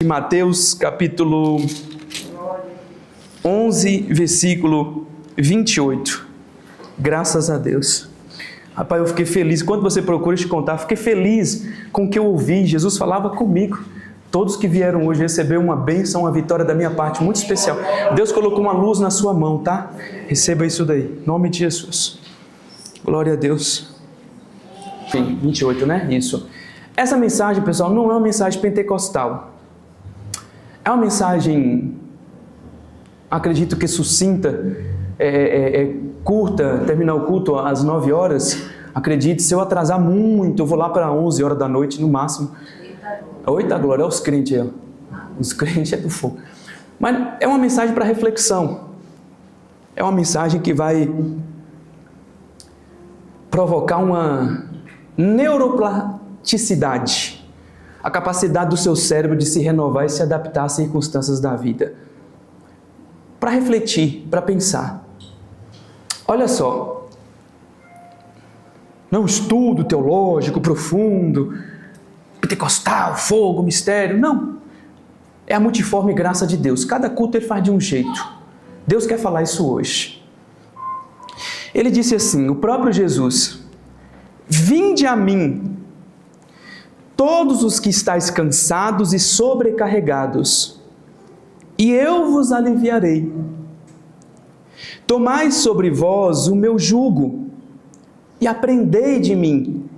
Mateus, capítulo 11, versículo 28. Graças a Deus. Rapaz, eu fiquei feliz. Quando você procura te contar, fiquei feliz com o que eu ouvi. Jesus falava comigo. Todos que vieram hoje receber uma bênção, uma vitória da minha parte, muito especial. Deus colocou uma luz na sua mão, tá? Receba isso daí, em nome de Jesus. Glória a Deus. Sim, 28, né? Isso. Essa mensagem, pessoal, não é uma mensagem pentecostal. É uma mensagem, acredito que sucinta, curta, terminar o culto às 9 horas. Acredite, se eu atrasar muito, eu vou lá para 11 horas da noite, no máximo. Eita glória, olha os crentes aí. Os crentes é do fogo. Mas é uma mensagem para reflexão. É uma mensagem que vai provocar uma neuroplasticidade, a capacidade do seu cérebro de se renovar e se adaptar às circunstâncias da vida. Para refletir, para pensar. Olha só, não estudo teológico profundo, pentecostal, fogo, mistério, não. É a multiforme graça de Deus. Cada culto ele faz de um jeito. Deus quer falar isso hoje. Ele disse assim, o próprio Jesus: vinde a mim, todos os que estáis cansados e sobrecarregados, e eu vos aliviarei. Tomai sobre vós o meu jugo, e aprendei de mim,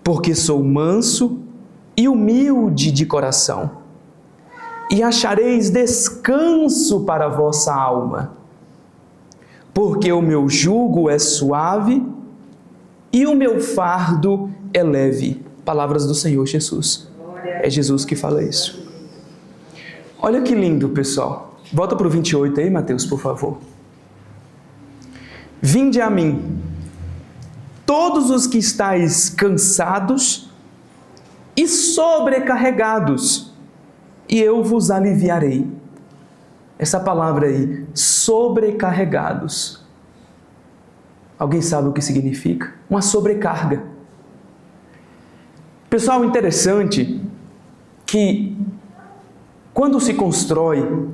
porque sou manso e humilde de coração, e achareis descanso para a vossa alma, porque o meu jugo é suave e o meu fardo é leve. Palavras do Senhor Jesus. É Jesus que fala isso. Olha que lindo, pessoal. Volta para o 28 aí, Mateus, por favor. Vinde a mim, todos os que estáis cansados e sobrecarregados, e eu vos aliviarei. Essa palavra aí, sobrecarregados. Alguém sabe o que significa? Uma sobrecarga. Pessoal, interessante que quando se constrói,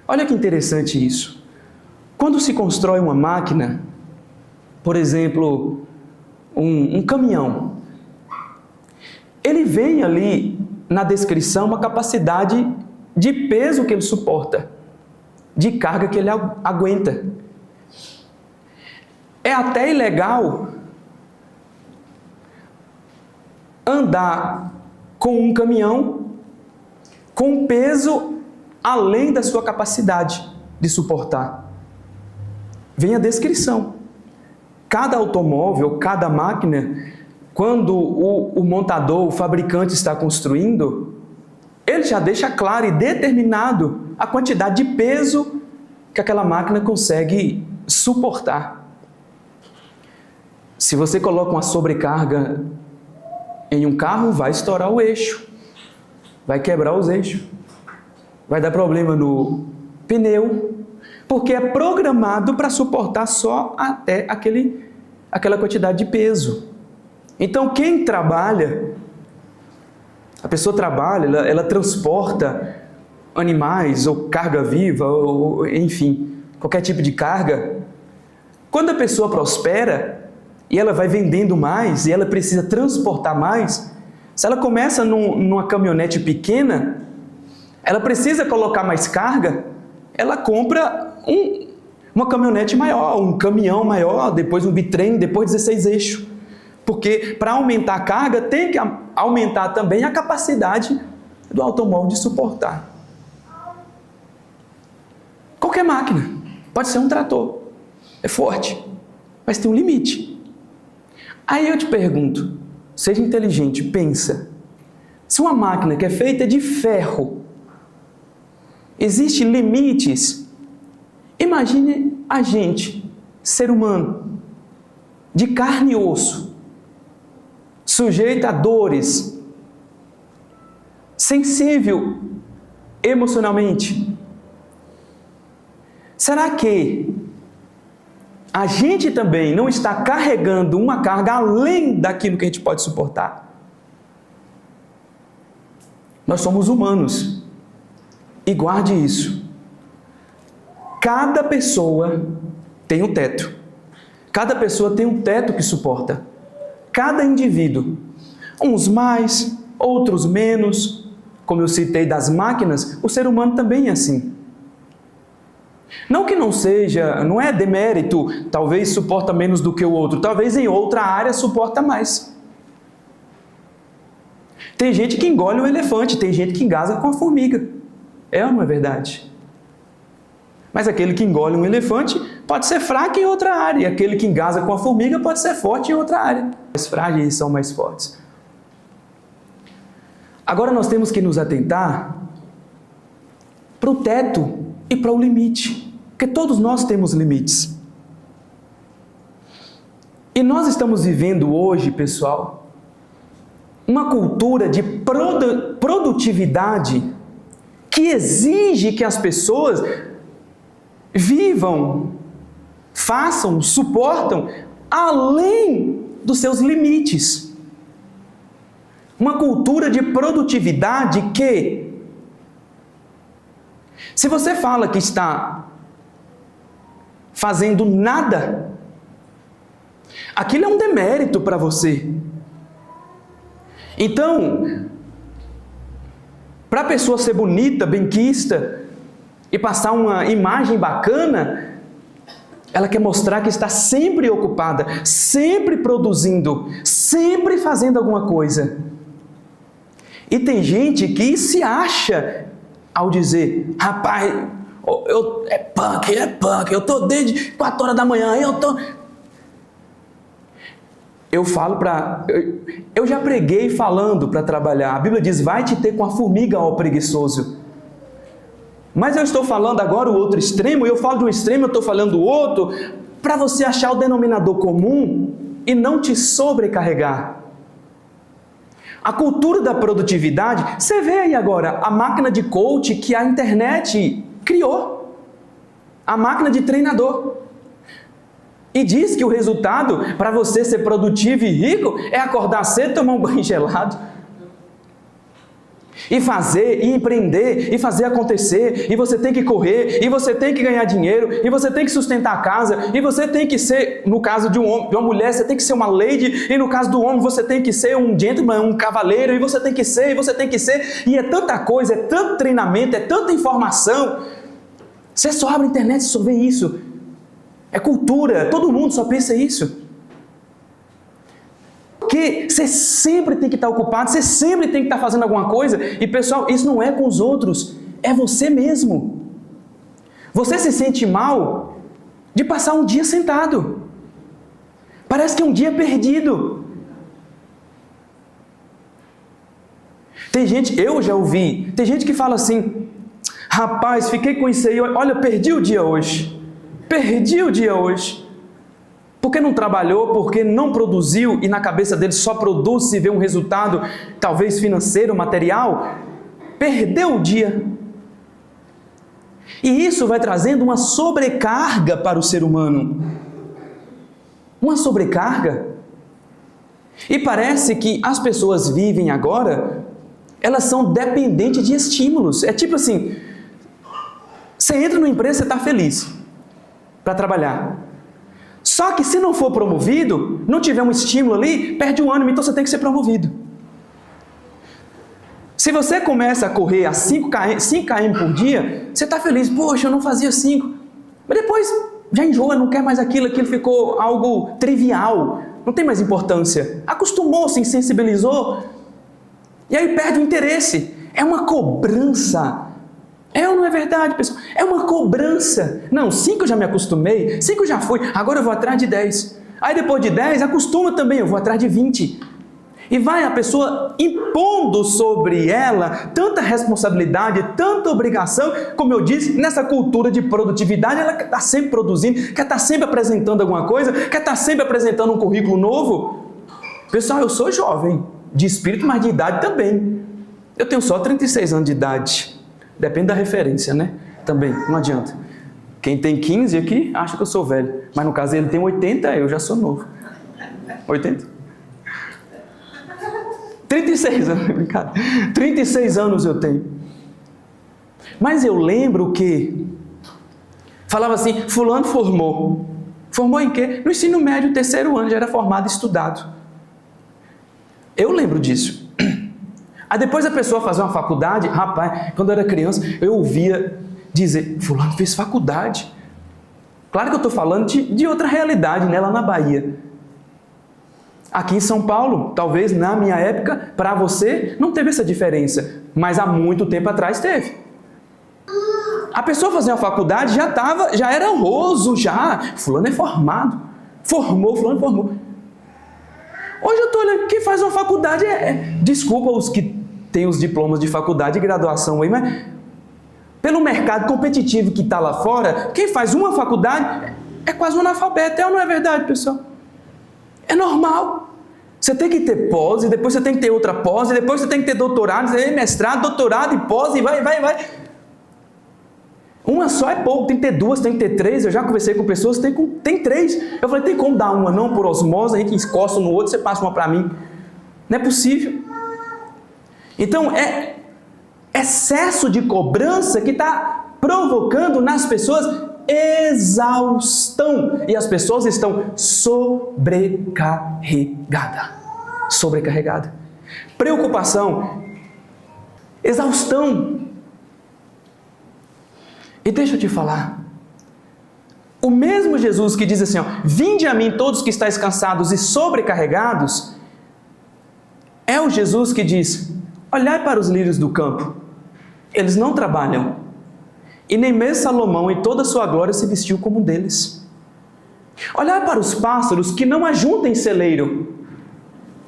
olha que interessante isso. Quando se constrói uma máquina, por exemplo, um caminhão, ele vem ali na descrição uma capacidade de peso que ele suporta, de carga que ele aguenta. É até ilegal andar com um caminhão com peso além da sua capacidade de suportar. Vem a descrição. Cada automóvel, cada máquina, quando o montador, o fabricante está construindo, ele já deixa claro e determinado a quantidade de peso que aquela máquina consegue suportar. Se você coloca uma sobrecarga em um carro, vai estourar o eixo, vai quebrar os eixos, vai dar problema no pneu, porque é programado para suportar só até aquela quantidade de peso. Então, quem trabalha, a pessoa trabalha, ela transporta animais ou carga viva, ou enfim, qualquer tipo de carga. Quando a pessoa prospera e ela vai vendendo mais e ela precisa transportar mais, se ela começa numa caminhonete pequena, ela precisa colocar mais carga, ela compra uma caminhonete maior, um caminhão maior, depois um bitrem, depois 16 eixos. Porque para aumentar a carga, tem que aumentar também a capacidade do automóvel de suportar. Qualquer máquina, pode ser um trator, é forte, mas tem um limite. Aí eu te pergunto, seja inteligente, pensa, se uma máquina que é feita de ferro, existem limites, imagine a gente, ser humano, de carne e osso, sujeito a dores, sensível emocionalmente. Será que a gente também não está carregando uma carga além daquilo que a gente pode suportar? Nós somos humanos. E guarde isso. Cada pessoa tem um teto. Cada pessoa tem um teto que suporta. Cada indivíduo. Uns mais, outros menos. Como eu citei das máquinas, o ser humano também é assim. Não que não seja, não é demérito, talvez suporta menos do que o outro, talvez em outra área suporta mais. Tem gente que engole um elefante, tem gente que engasga com a formiga. É ou não é verdade? Mas aquele que engole um elefante pode ser fraco em outra área, e aquele que engasga com a formiga pode ser forte em outra área. Os frágeis são mais fortes. Agora nós temos que nos atentar para o teto e para o limite, porque todos nós temos limites. E nós estamos vivendo hoje, pessoal, uma cultura de produtividade que exige que as pessoas vivam, façam, suportam além dos seus limites. Uma cultura de produtividade que, se você fala que está fazendo nada, aquilo é um demérito para você. Então, para a pessoa ser bonita, benquista e passar uma imagem bacana, ela quer mostrar que está sempre ocupada, sempre produzindo, sempre fazendo alguma coisa. E tem gente que se acha ao dizer, rapaz, é punk, eu estou desde 4 horas da manhã, eu já preguei falando para trabalhar. A Bíblia diz, vai te ter com a formiga, ó preguiçoso. Mas eu estou falando agora o outro extremo, eu falo de um extremo, eu estou falando do outro, para você achar o denominador comum e não te sobrecarregar. A cultura da produtividade, você vê aí agora a máquina de coach que a internet criou, a máquina de treinador. E diz que o resultado para você ser produtivo e rico é acordar cedo, tomar um banho gelado. E fazer, e empreender, e fazer acontecer, e você tem que correr, e você tem que ganhar dinheiro, e você tem que sustentar a casa, e você tem que ser, no caso de um homem, de uma mulher, você tem que ser uma lady, e no caso do homem você tem que ser um gentleman, um cavaleiro, e você tem que ser, e é tanta coisa, é tanto treinamento, é tanta informação. Você só abre a internet e só vê isso. É cultura, todo mundo só pensa isso. Porque você sempre tem que estar ocupado, você sempre tem que estar fazendo alguma coisa. E pessoal, isso não é com os outros, é você mesmo. Você se sente mal de passar um dia sentado. Parece que é um dia perdido. Tem gente, eu já ouvi, tem gente que fala assim, rapaz, fiquei com isso aí, olha, perdi o dia hoje. Porque não trabalhou, porque não produziu e na cabeça dele só produz se vê um resultado, talvez financeiro, material, perdeu o dia. E isso vai trazendo uma sobrecarga para o ser humano. Uma sobrecarga. E parece que as pessoas vivem agora, elas são dependentes de estímulos. É tipo assim, você entra numa empresa, você está feliz para trabalhar. Só que se não for promovido, não tiver um estímulo ali, perde o ânimo, então você tem que ser promovido. Se você começa a correr a 5 km por dia, você está feliz, poxa, eu não fazia 5. Mas depois já enjoa, não quer mais aquilo ficou algo trivial, não tem mais importância. Acostumou, se insensibilizou, e aí perde o interesse. É uma cobrança. É ou não é verdade, pessoal? É uma cobrança. Não, 5 eu já me acostumei, 5 já fui, agora eu vou atrás de 10. Aí depois de 10, acostuma também, eu vou atrás de 20. E vai a pessoa impondo sobre ela tanta responsabilidade, tanta obrigação, como eu disse, nessa cultura de produtividade, ela quer estar sempre produzindo, quer estar sempre apresentando alguma coisa, quer estar sempre apresentando um currículo novo. Pessoal, eu sou jovem, de espírito, mas de idade também. Eu tenho só 36 anos de idade. Depende da referência, né? Também, não adianta. Quem tem 15 aqui, acha que eu sou velho. Mas no caso ele tem 80, eu já sou novo. 80? 36 anos, brincadeira. 36 anos eu tenho. Mas eu lembro que falava assim, fulano formou. Formou em quê? No ensino médio, 3º ano, já era formado e estudado. Eu lembro disso. Aí depois a pessoa fazer uma faculdade, rapaz, quando eu era criança, eu ouvia dizer, fulano fez faculdade. Claro que eu estou falando de outra realidade, né, lá na Bahia. Aqui em São Paulo, talvez na minha época, para você, não teve essa diferença. Mas há muito tempo atrás teve. A pessoa fazer uma faculdade já era honroso, fulano é formado. Fulano formou. Hoje eu estou olhando, quem faz uma faculdade desculpa os que têm os diplomas de faculdade e graduação aí, mas pelo mercado competitivo que está lá fora, quem faz uma faculdade é quase um analfabeto, ou não é verdade, pessoal? É normal. Você tem que ter pós, e depois você tem que ter outra pós, e depois você tem que ter doutorado, mestrado, doutorado e pós, e vai. Uma só é pouco, tem que ter 2, tem que ter 3. Eu já conversei com pessoas que tem 3. Eu falei, tem como dar uma não por osmose, a gente encosta no outro, você passa uma para mim. Não é possível. Então, é excesso de cobrança que está provocando nas pessoas exaustão. E as pessoas estão sobrecarregadas. Preocupação, exaustão. E deixa eu te falar, o mesmo Jesus que diz assim, vinde a mim todos que estáis cansados e sobrecarregados, é o Jesus que diz, olhai para os lírios do campo, eles não trabalham, e nem mesmo Salomão em toda a sua glória se vestiu como um deles. Olhai para os pássaros que não ajuntam em celeiro,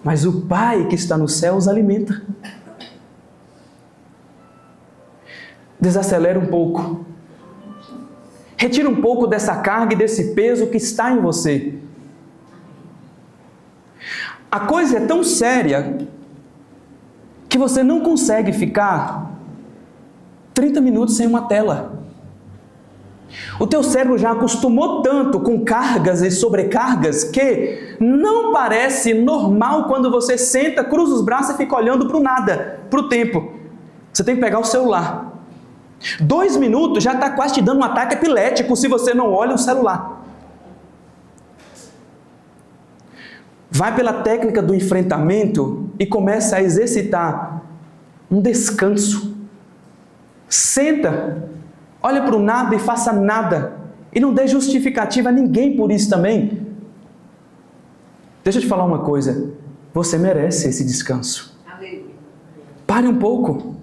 mas o Pai que está no céu os alimenta. Desacelera um pouco. Retira um pouco dessa carga e desse peso que está em você. A coisa é tão séria que você não consegue ficar 30 minutos sem uma tela. O teu cérebro já acostumou tanto com cargas e sobrecargas que não parece normal quando você senta, cruza os braços e fica olhando para o nada, para o tempo. Você tem que pegar o celular. 2 minutos já está quase te dando um ataque epilético se você não olha o celular. Vai pela técnica do enfrentamento e começa a exercitar um descanso. Senta, olha para o nada e faça nada. E não dê justificativa a ninguém por isso também. Deixa eu te falar uma coisa. Você merece esse descanso. Pare um pouco.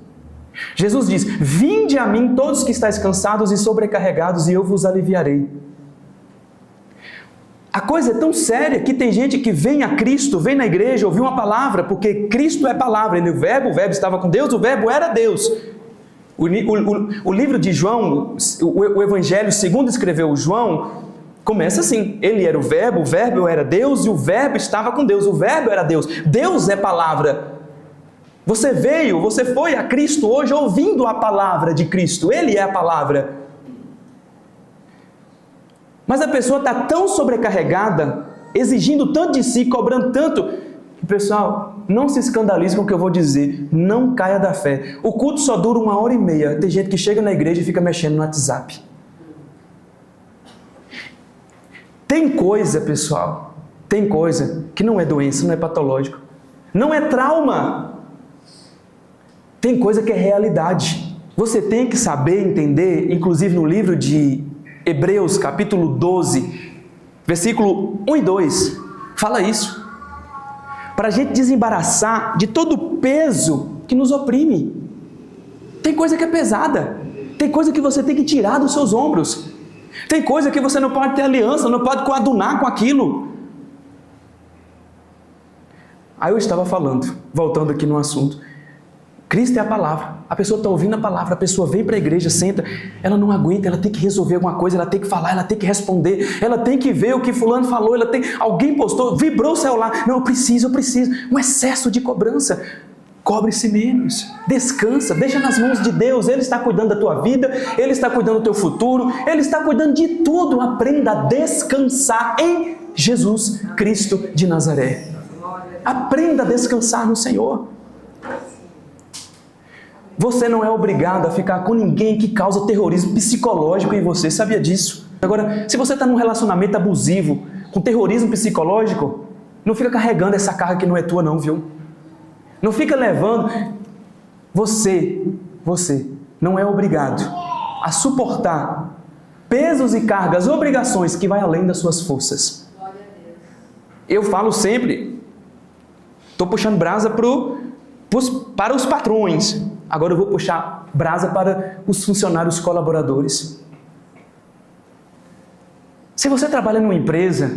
Jesus diz, vinde a mim todos que estáis cansados e sobrecarregados e eu vos aliviarei. A coisa é tão séria que tem gente que vem a Cristo, vem na igreja, ouvir uma palavra, porque Cristo é palavra, ele é o verbo estava com Deus, o verbo era Deus. O livro de João, o Evangelho segundo escreveu João, começa assim, ele era o verbo era Deus e o verbo estava com Deus, o verbo era Deus. Deus é palavra. Você foi a Cristo hoje ouvindo a palavra de Cristo, ele é a palavra. Mas a pessoa está tão sobrecarregada, exigindo tanto de si, cobrando tanto, que, pessoal, não se escandalize com o que eu vou dizer, não caia da fé. O culto só dura 1h30, tem gente que chega na igreja e fica mexendo no WhatsApp. Tem coisa, pessoal, que não é doença, não é patológico, não é trauma. Tem coisa que é realidade. Você tem que saber entender, inclusive no livro de Hebreus, capítulo 12, versículo 1 e 2, fala isso. Para a gente desembaraçar de todo o peso que nos oprime. Tem coisa que é pesada. Tem coisa que você tem que tirar dos seus ombros. Tem coisa que você não pode ter aliança, não pode coadunar com aquilo. Aí eu estava falando, voltando aqui no assunto. Cristo é a palavra, a pessoa está ouvindo a palavra, a pessoa vem para a igreja, senta, ela não aguenta, ela tem que resolver alguma coisa, ela tem que falar, ela tem que responder, ela tem que ver o que fulano falou, alguém postou, vibrou o celular, não, eu preciso, um excesso de cobrança. Cobre-se menos, descansa, deixa nas mãos de Deus, Ele está cuidando da tua vida, Ele está cuidando do teu futuro, Ele está cuidando de tudo, aprenda a descansar em Jesus Cristo de Nazaré. Aprenda a descansar no Senhor. Você não é obrigado a ficar com ninguém que causa terrorismo psicológico em você, sabia disso? Agora, se você está num relacionamento abusivo, com terrorismo psicológico, não fica carregando essa carga que não é tua não, viu? Não fica levando. Você não é obrigado a suportar pesos e cargas, obrigações que vai além das suas forças. Eu falo sempre, estou puxando brasa para os patrões. Agora eu vou puxar brasa para os funcionários colaboradores. Se você trabalha numa empresa,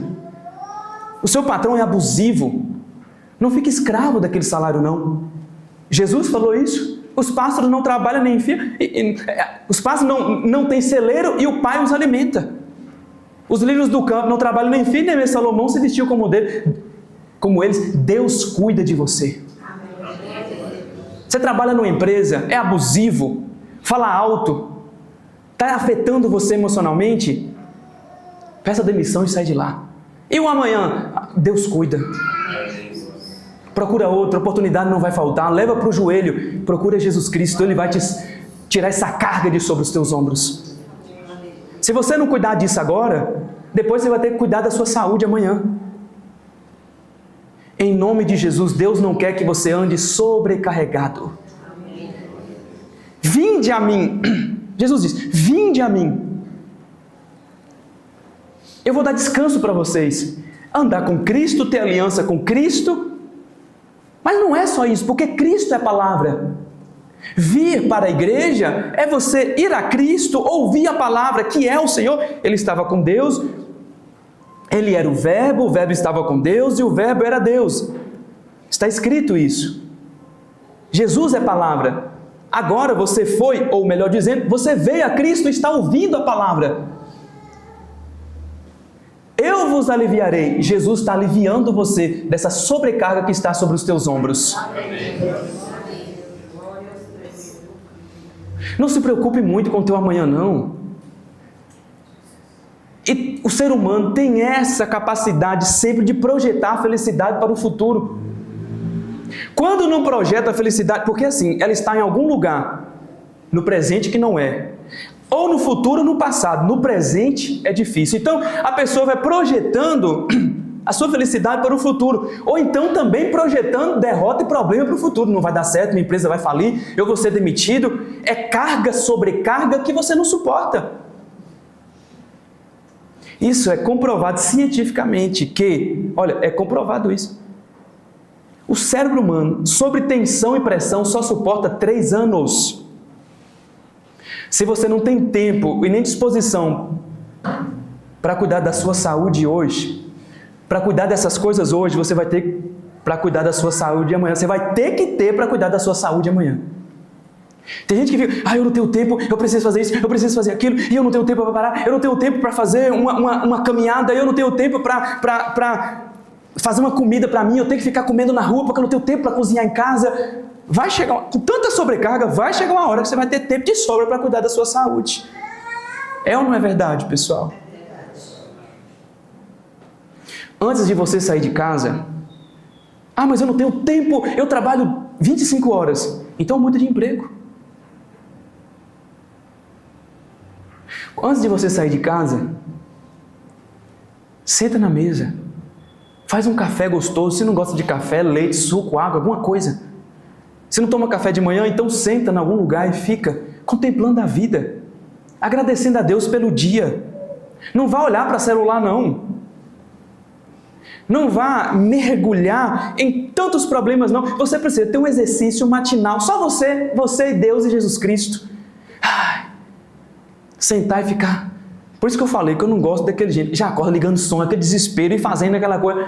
o seu patrão é abusivo, não fique escravo daquele salário não. Jesus falou isso. Os pássaros não trabalham nem enfiam. Os pássaros não têm celeiro e o Pai os alimenta. Os lírios do campo não trabalham nem enfiam, nem Salomão se vestiu como eles. Deus cuida de você. Você trabalha numa empresa, é abusivo, fala alto, está afetando você emocionalmente? Peça demissão e sai de lá. E o amanhã? Deus cuida. Procura outra, oportunidade não vai faltar, leva para o joelho, procura Jesus Cristo, Ele vai te tirar essa carga de sobre os teus ombros. Se você não cuidar disso agora, depois você vai ter que cuidar da sua saúde amanhã. Em nome de Jesus, Deus não quer que você ande sobrecarregado. Vinde a mim. Jesus diz, vinde a mim. Eu vou dar descanso para vocês. Andar com Cristo, ter aliança com Cristo. Mas não é só isso, porque Cristo é a palavra. Vir para a igreja é você ir a Cristo, ouvir a palavra que é o Senhor. Ele estava com Deus, Ele era o Verbo estava com Deus e o Verbo era Deus. Está escrito isso. Jesus é palavra. Agora você foi, ou melhor dizendo, você veio a Cristo e está ouvindo a palavra. Eu vos aliviarei. Jesus está aliviando você dessa sobrecarga que está sobre os teus ombros. Não se preocupe muito com o teu amanhã, não. E o ser humano tem essa capacidade sempre de projetar a felicidade para o futuro. Quando não projeta a felicidade, porque assim, ela está em algum lugar, no presente que não é. Ou no futuro ou no passado. No presente é difícil. Então, a pessoa vai projetando a sua felicidade para o futuro. Ou então também projetando derrota e problema para o futuro. Não vai dar certo, minha empresa vai falir, eu vou ser demitido. É carga sobre carga que você não suporta. Isso é comprovado cientificamente que, olha, é comprovado isso. O cérebro humano, sob tensão e pressão, só suporta 3 anos. Se você não tem tempo e nem disposição para cuidar da sua saúde hoje, para cuidar dessas coisas hoje, você vai ter para cuidar da sua saúde amanhã. Você vai ter que ter para cuidar da sua saúde amanhã. Tem gente que fica, eu não tenho tempo, eu preciso fazer isso, eu preciso fazer aquilo, e eu não tenho tempo para parar, eu não tenho tempo para fazer uma caminhada, eu não tenho tempo para fazer uma comida para mim, eu tenho que ficar comendo na rua porque eu não tenho tempo para cozinhar em casa. Vai chegar, com tanta sobrecarga, vai chegar uma hora que você vai ter tempo de sobra para cuidar da sua saúde. É ou não é verdade, pessoal? Antes de você sair de casa, mas eu não tenho tempo, eu trabalho 25 horas, então muda de emprego. Antes de você sair de casa, senta na mesa, faz um café gostoso. Se não gosta de café, leite, suco, água, alguma coisa. Se não toma café de manhã, então senta em algum lugar e fica contemplando a vida, agradecendo a Deus pelo dia. Não vá olhar para o celular, não. Não vá mergulhar em tantos problemas, não. Você precisa ter um exercício matinal, só você e Deus e Jesus Cristo. Sentar e ficar. Por isso que eu falei que eu não gosto daquele jeito. Já acorda ligando som, aquele desespero e fazendo aquela coisa.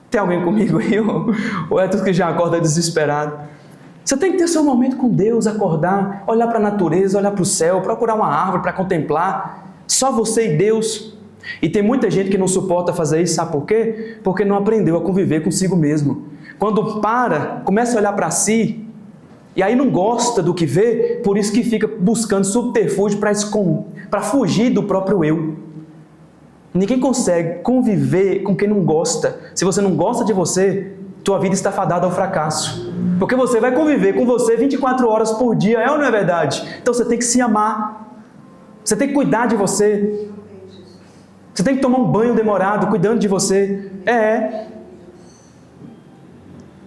Tem alguém comigo aí? Ou é tudo que já acorda desesperado? Você tem que ter seu momento com Deus, acordar, olhar para a natureza, olhar para o céu, procurar uma árvore para contemplar. Só você e Deus. E tem muita gente que não suporta fazer isso, sabe por quê? Porque não aprendeu a conviver consigo mesmo. Quando começa a olhar para si, e aí não gosta do que vê, por isso que fica buscando subterfúgio para fugir do próprio eu. Ninguém consegue conviver com quem não gosta. Se você não gosta de você, tua vida está fadada ao fracasso. Porque você vai conviver com você 24 horas por dia, é ou não é verdade? Então você tem que se amar. Você tem que cuidar de você. Você tem que tomar um banho demorado, cuidando de você.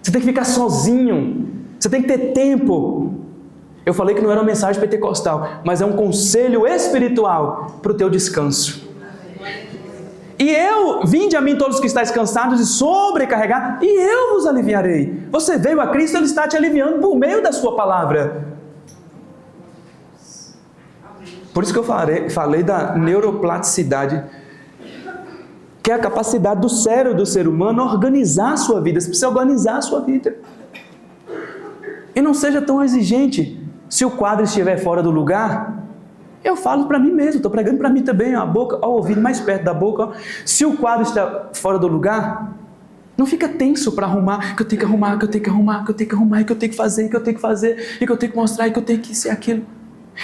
Você tem que ficar sozinho. Você tem que ter tempo. Eu falei que não era uma mensagem pentecostal, mas é um conselho espiritual para o teu descanso. E vinde a mim todos que estáis cansados e sobrecarregados, e eu vos aliviarei. Você veio a Cristo, Ele está te aliviando por meio da sua palavra. Por isso que eu falei da neuroplasticidade, que é a capacidade do cérebro do ser humano organizar a sua vida. Você precisa organizar a sua vida. E não seja tão exigente. Se o quadro estiver fora do lugar, eu falo para mim mesmo, estou pregando para mim também, a boca, o ouvido mais perto da boca. Ó. Se o quadro está fora do lugar, não fica tenso para arrumar, que eu tenho que arrumar, que eu tenho que arrumar, que eu tenho que arrumar, que eu tenho que fazer, que eu tenho que fazer, e que eu tenho que mostrar, e que eu tenho que ser aquilo.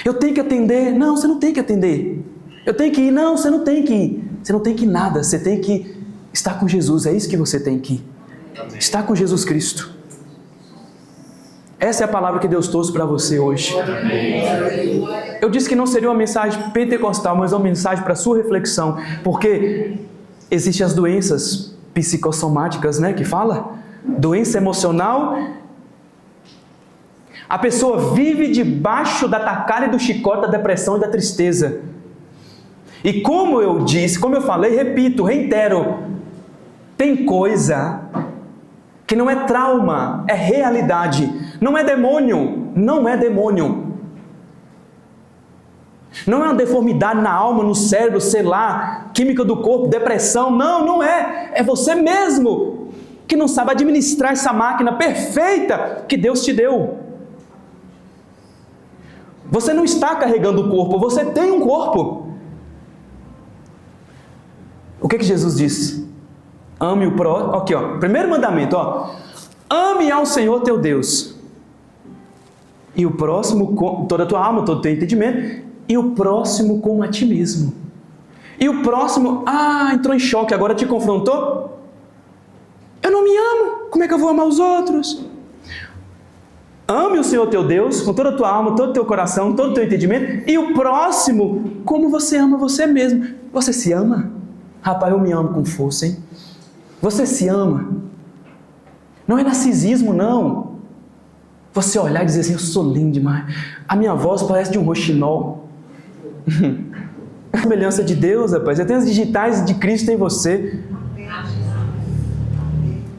Eu tenho que atender. Não, você não tem que atender. Eu tenho que ir. Não, você não tem que ir. Você não tem que ir nada. Você tem que estar com Jesus. É isso que você tem que ir. Amém. Estar com Jesus Cristo. Essa é a palavra que Deus trouxe para você hoje. Amém. Eu disse que não seria uma mensagem pentecostal, mas uma mensagem para a sua reflexão. Porque existem as doenças psicossomáticas, né? Que fala. Doença emocional. A pessoa vive debaixo da tacada e do chicote da depressão e da tristeza. E como eu disse, como eu falei, repito, reitero, tem coisa que não é trauma, é realidade. Não é demônio, não é demônio. Não é uma deformidade na alma, no cérebro, sei lá, química do corpo, depressão. Não, não é. É você mesmo que não sabe administrar essa máquina perfeita que Deus te deu. Você não está carregando o corpo, você tem um corpo. O que Jesus disse? Ame o próximo. Aqui, ó. Primeiro mandamento, ó. Ame ao Senhor teu Deus. E o próximo com toda a tua alma, todo o teu entendimento. E o próximo como a ti mesmo. E o próximo, entrou em choque, agora te confrontou? Eu não me amo, como é que eu vou amar os outros? Ame o Senhor teu Deus com toda a tua alma, todo o teu coração, todo o teu entendimento. E o próximo, como você ama você mesmo. Você se ama? Rapaz, eu me amo com força, hein? Você se ama? Não é narcisismo, não. Você olhar e dizer assim, eu sou lindo demais. A minha voz parece de um roxinol. A semelhança de Deus, rapaz. Você tem as digitais de Cristo em você.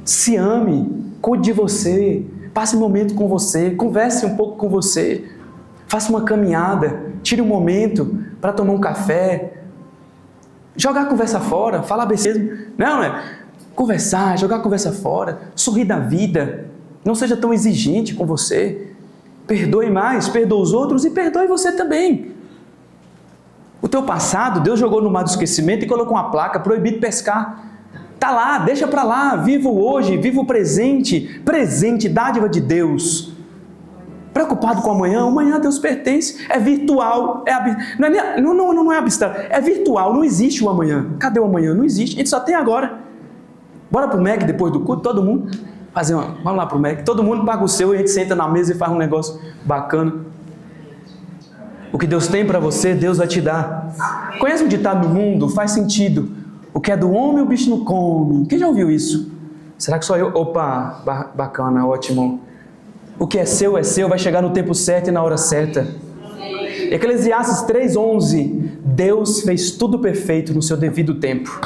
Se ame, cuide de você. Passe um momento com você, converse um pouco com você, faça uma caminhada, tire um momento para tomar um café, jogar a conversa fora, falar besteira, não é? Conversar, jogar a conversa fora, sorrir da vida, não seja tão exigente com você, perdoe mais, perdoe os outros e perdoe você também. O teu passado, Deus jogou no mar do esquecimento e colocou uma placa, proibido pescar. Está lá, deixa para lá, viva o hoje, viva o presente, dádiva de Deus. Preocupado com amanhã Deus pertence, é virtual, não é abstrato, é virtual, não existe o amanhã. Cadê o amanhã? Não existe, a gente só tem agora. Bora pro Mac depois do culto, todo mundo, vamos lá pro Mac, todo mundo paga o seu e a gente senta na mesa e faz um negócio bacana. O que Deus tem para você, Deus vai te dar. Conhece um ditado no mundo? Faz sentido. O que é do homem, o bicho não come. Quem já ouviu isso? Será que só eu? Opa, bacana, ótimo. O que é seu, vai chegar no tempo certo e na hora certa. Eclesiastes 3:11. Deus fez tudo perfeito no seu devido tempo.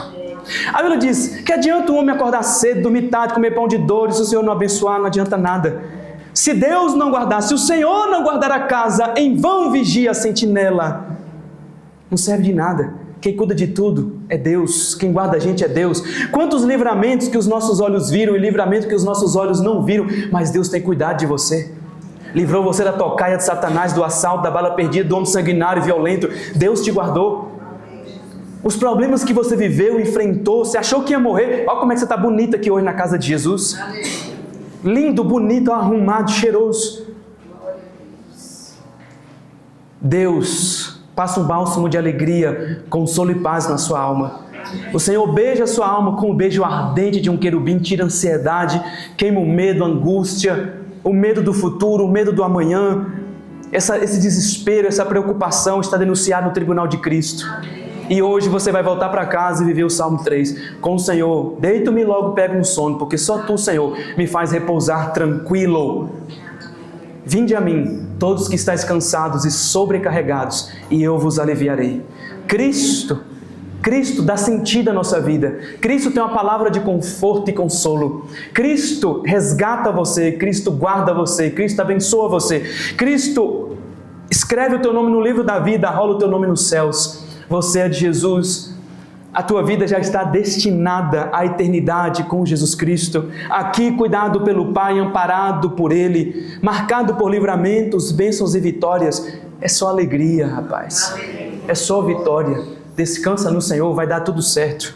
A Bíblia diz, que adianta o homem acordar cedo, dormir tarde, comer pão de dores, se o Senhor não abençoar, não adianta nada. Se Deus não guardar, se o Senhor não guardar a casa, em vão vigia a sentinela. Não serve de nada. Quem cuida de tudo é Deus, quem guarda a gente é Deus. Quantos livramentos que os nossos olhos viram e livramentos que os nossos olhos não viram, mas Deus tem cuidado de você. Livrou você da tocaia de Satanás, do assalto, da bala perdida, do homem sanguinário e violento. Deus te guardou. Os problemas que você viveu, enfrentou, você achou que ia morrer. Olha como é que você está bonita aqui hoje na casa de Jesus. Lindo, bonito, arrumado, cheiroso. Deus passa um bálsamo de alegria, consolo e paz na sua alma. O Senhor beija a sua alma com o beijo ardente de um querubim, tira a ansiedade, queima o medo, a angústia, o medo do futuro, o medo do amanhã, esse desespero, essa preocupação está denunciado no tribunal de Cristo. E hoje você vai voltar para casa e viver o Salmo 3. Com o Senhor, deito-me e logo pego no sono, porque só Tu, Senhor, me faz repousar tranquilo. Vinde a mim, todos que estáis cansados e sobrecarregados, e eu vos aliviarei. Cristo dá sentido à nossa vida. Cristo tem uma palavra de conforto e consolo. Cristo resgata você, Cristo guarda você, Cristo abençoa você. Cristo escreve o teu nome no livro da vida, rola o teu nome nos céus. Você é de Jesus. A tua vida já está destinada à eternidade com Jesus Cristo. Aqui, cuidado pelo Pai, amparado por Ele, marcado por livramentos, bênçãos e vitórias. É só alegria, rapaz. É só vitória. Descansa no Senhor, vai dar tudo certo.